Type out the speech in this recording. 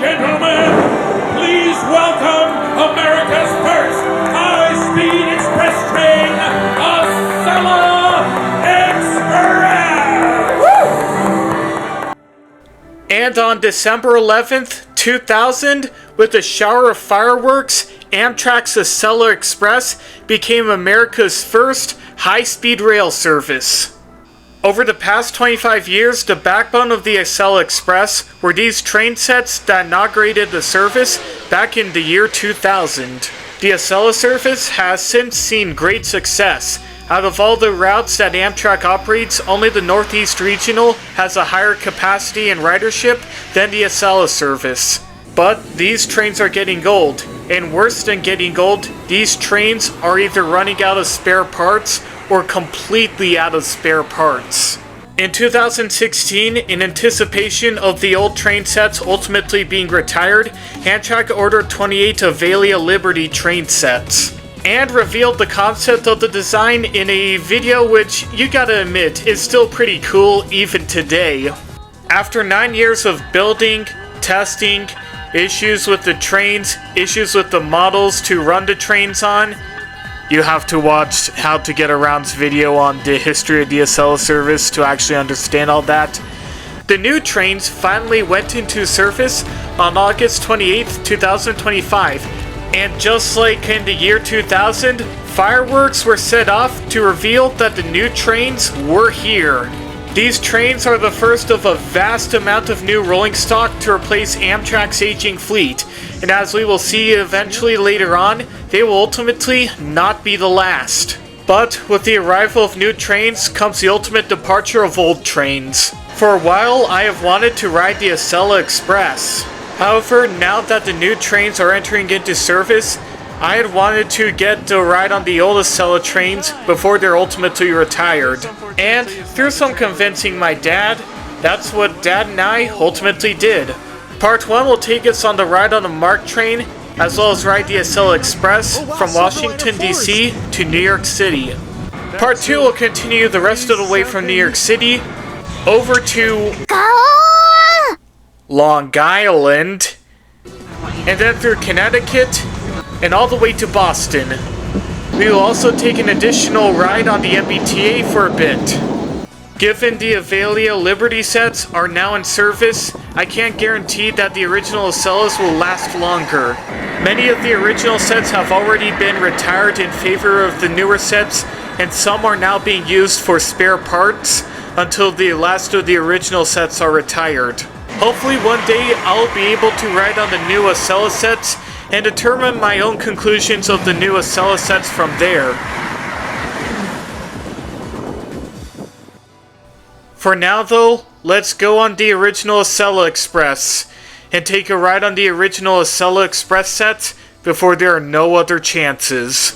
gentlemen, please welcome America's first high-speed express train, Acela Express! And on December 11th, 2000, with a shower of fireworks, Amtrak's Acela Express became America's first high-speed rail service. Over the past 25 years, the backbone of the Acela Express were these train sets that inaugurated the service back in the year 2000. The Acela service has since seen great success. Out of all the routes that Amtrak operates, only the Northeast Regional has a higher capacity and ridership than the Acela service. But these trains are getting old, and worse than getting old, these trains are either running out of spare parts or completely out of spare parts. In 2016, in anticipation of the old train sets ultimately being retired, Amtrak ordered 28 Avelia Liberty train sets, and revealed the concept of the design in a video which, you gotta admit, is still pretty cool even today. After 9 years of building, testing, issues with the trains, issues with the models to run the trains on, you have to watch How to Get Around's video on the history of the Acela service to actually understand all that. The new trains finally went into service on August 28th, 2025, and just like in the year 2000, fireworks were set off to reveal that the new trains were here. These trains are the first of a vast amount of new rolling stock to replace Amtrak's aging fleet, and as we will see eventually later on, they will ultimately not be the last. But with the arrival of new trains comes the ultimate departure of old trains. For a while, I have wanted to ride the Acela Express. However, now that the new trains are entering into service, I had wanted to get a ride on the old Acela trains before they're ultimately retired. And through some convincing my dad, that's what Dad and I ultimately did. Part 1 will take us on the ride on the MARC train, as well as ride the Acela Express from Washington, D.C. to New York City. Part 2 will continue the rest of the way from New York City over to Long Island, and then through Connecticut, and all the way to Boston. We will also take an additional ride on the MBTA for a bit. Given the Avelia Liberty sets are now in service, I can't guarantee that the original Acelas will last longer. Many of the original sets have already been retired in favor of the newer sets, and some are now being used for spare parts until the last of the original sets are retired. Hopefully one day I'll be able to ride on the new Acela sets and determine my own conclusions of the new Acela sets from there. For now though, let's go on the original Acela Express and take a ride on the original Acela Express sets before there are no other chances.